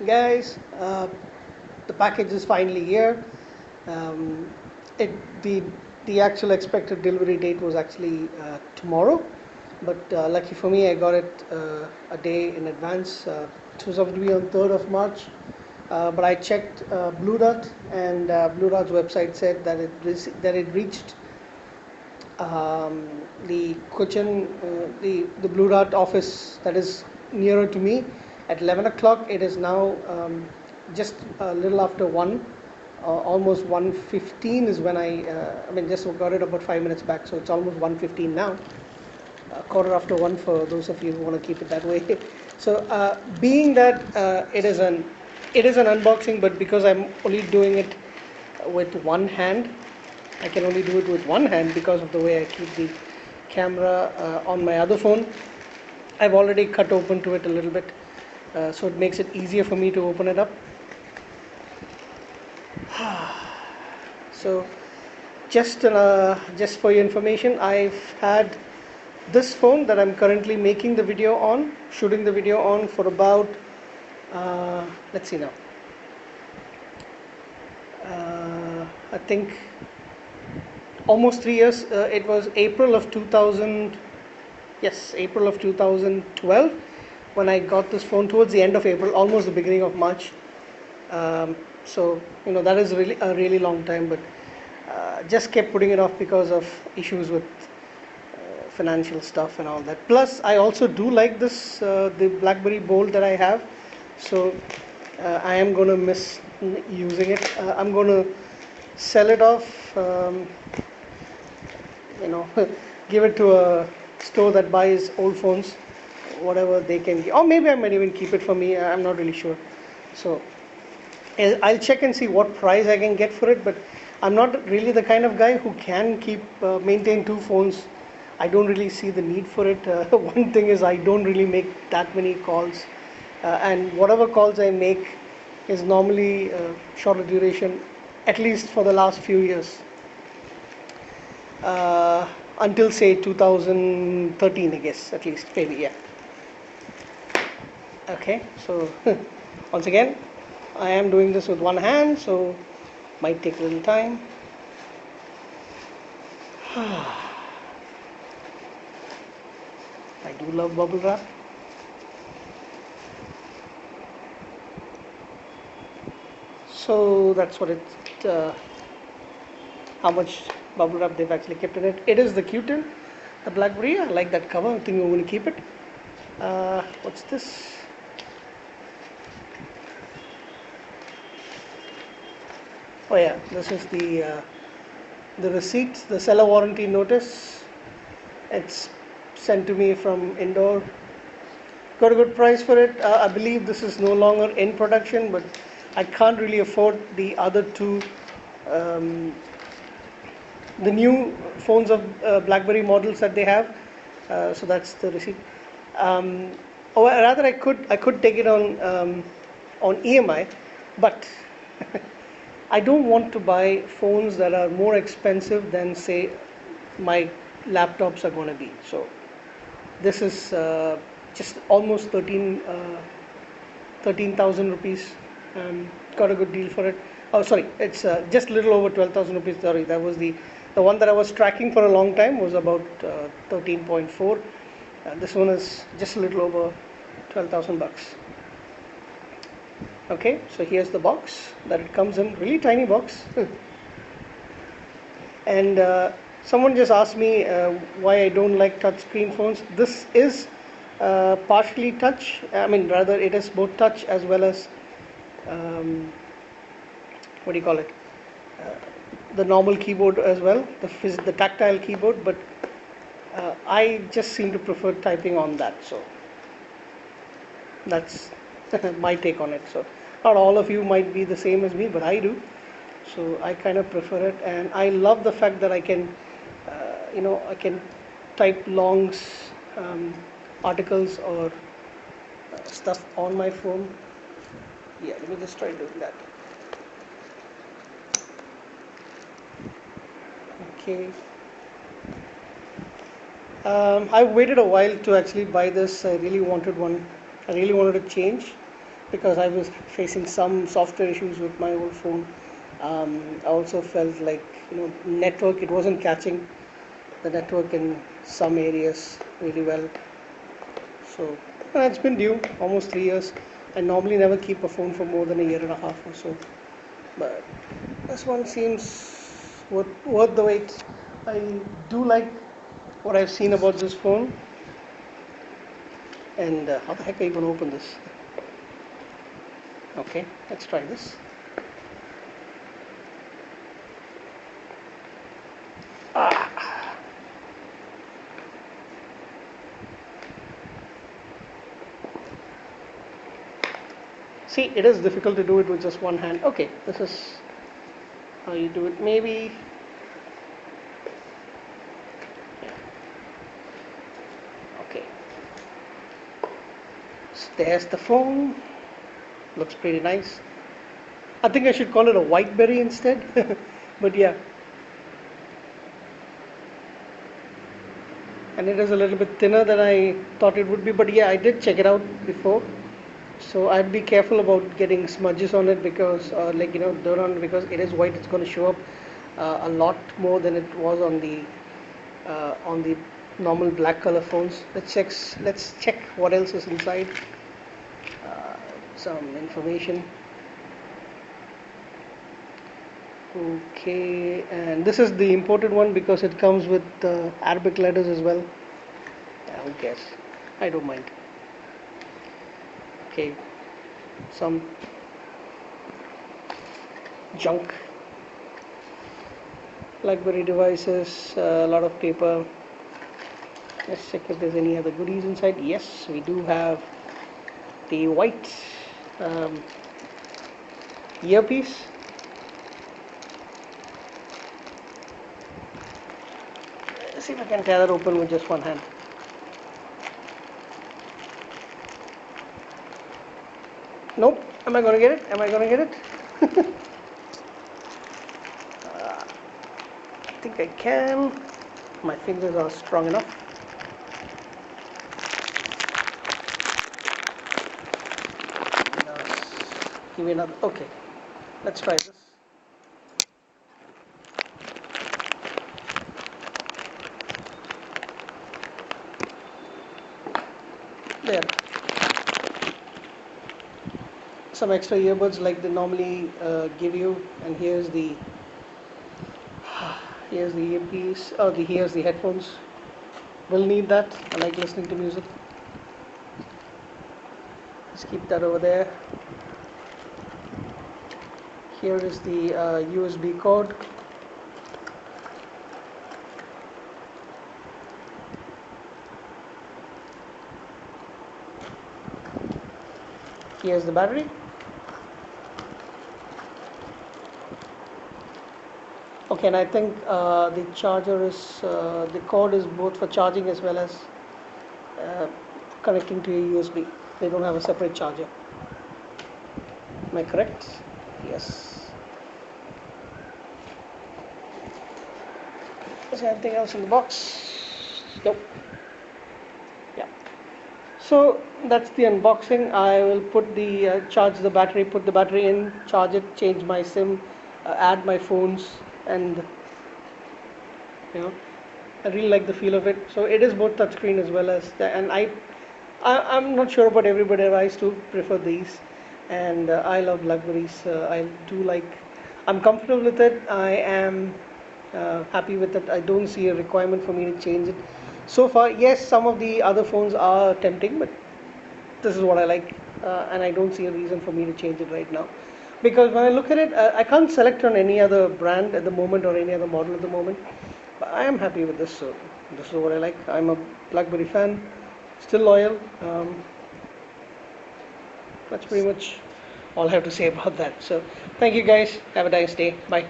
Guys, the package is finally here. Um, it the actual expected delivery date was actually tomorrow, but lucky for me, I got it a day in advance. It was supposed to be on 3rd of March, but I checked Blue Dot, and Blue Dot's website said that it reached the Cochin, the Blue Dart office that is nearer to me at 11 o'clock. It is now just a little after 1, almost 1:15 is when I mean, just got it about 5 minutes back, so it's almost 1:15 now. Quarter after 1 for those of you who want to keep it that way. So, being that it is an unboxing, but because I'm only doing it with one hand, I can only do it with one hand because of the way I keep the camera on my other phone. I've already cut open to it a little bit, so it makes it easier for me to open it up. So, just for your information, I've had this phone that I'm currently making the video on, shooting the video on for about, let's see now, I think almost 3 years. It was April of 2000, yes, April of 2012 when I got this phone, towards the end of April, almost the beginning of March. So, that is really a really long time, but just kept putting it off because of issues with financial stuff and all that. Plus, I also do like this, the BlackBerry Bold that I have, so I am going to miss using it. I'm going to sell it off, give it to a store that buys old phones, whatever they can give. Or maybe I might even keep it for me, I'm not really sure. So I'll check and see what price I can get for it, but I'm not really the kind of guy who can maintain two phones. I don't really see the need for it. One thing is, I don't really make that many calls, and whatever calls I make is normally shorter duration, at least for the last few years, until say 2013, I guess, at least, maybe, yeah. Okay, so once again, I am doing this with one hand, so might take a little time. I do love bubble wrap. So that's what how much bubble wrap they've actually kept in it. It is the Q10, the BlackBerry. I like that cover. I think we're going to keep it. What's this? Oh yeah, this is the receipt, the seller warranty notice. It's sent to me from Indore. Got a good price for it. I believe this is no longer in production, but I can't really afford the other two, the new phones of BlackBerry models that they have. So that's the receipt. Or rather, I could take it on EMI, but I don't want to buy phones that are more expensive than, say, my laptops are going to be. So this is just almost 13,000 rupees. Got a good deal for it. Oh, sorry, it's just a little over 12,000 rupees. Sorry, that was the one that I was tracking for a long time was about 13.4. This one is just a little over 12,000 bucks. Okay, so here's the box that it comes in, really tiny box. And someone just asked me why I don't like touchscreen phones. This is partially touch. I mean, rather, it is both touch as well as what do you call it? The normal keyboard as well, the tactile keyboard. But I just seem to prefer typing on that. So that's my take on it. So not all of you might be the same as me, but I do. So I kind of prefer it, and I love the fact that I can, I can type long articles or stuff on my phone. Yeah, let me just try doing that. Okay. I waited a while to actually buy this. I really wanted one. I really wanted to change. because I was facing some software issues with my old phone. I also felt like, network, it wasn't catching the network in some areas really well. So it's been due almost 3 years. I normally never keep a phone for more than a year and a half or so, but this one seems worth the wait. I do like what I've seen about this phone. And how the heck are you going to open this? Okay, let's try this. Ah. See, it is difficult to do it with just one hand. Okay, this is how you do it. Maybe. Yeah. Okay. So there's the phone. Looks pretty nice. I think I should call it a Whiteberry instead. But yeah. And it is a little bit thinner than I thought it would be. But yeah, I did check it out before. So I'd be careful about getting smudges on it because, dirt on it, because it is white. It's going to show up a lot more than it was on the normal black color phones. Let's check what else is inside. Some information. Okay, and this is the imported one because it comes with Arabic letters as well. Yeah, who cares? I don't mind. Okay, some junk. BlackBerry devices, a lot of paper. Let's check if there's any other goodies inside. Yes, we do have the white earpiece. Let's see if I can tear that open with just one hand. Nope. Am I going to get it? Am I going to get it? I think I can. My fingers are strong enough. Give me another. Okay. Let's try this. There. Some extra earbuds like they normally give you, and here's the earpiece. Oh, here's the headphones. Will need that. I like listening to music. Let's keep that over there. Here is the USB cord. Here's the battery. Okay, and I think the charger is, the cord is both for charging as well as connecting to a USB. They don't have a separate charger. Am I correct? Yes. Is there anything else in the box? Nope. Yeah. So that's the unboxing. I will put the charge the battery, put the battery in, charge it, change my SIM, add my phones, and I really like the feel of it. So it is both touchscreen as well as and I'm not sure about everybody. I used to prefer these, and I love BlackBerries. I do like. I'm comfortable with it. I am happy with it. I don't see a requirement for me to change it. So far, yes, some of the other phones are tempting, but this is what I like, and I don't see a reason for me to change it right now. Because when I look at it, I can't select on any other brand at the moment or any other model at the moment. But I am happy with this. So this is what I like. I'm a BlackBerry fan, still loyal. That's pretty much all I have to say about that. So thank you guys. Have a nice day. Bye.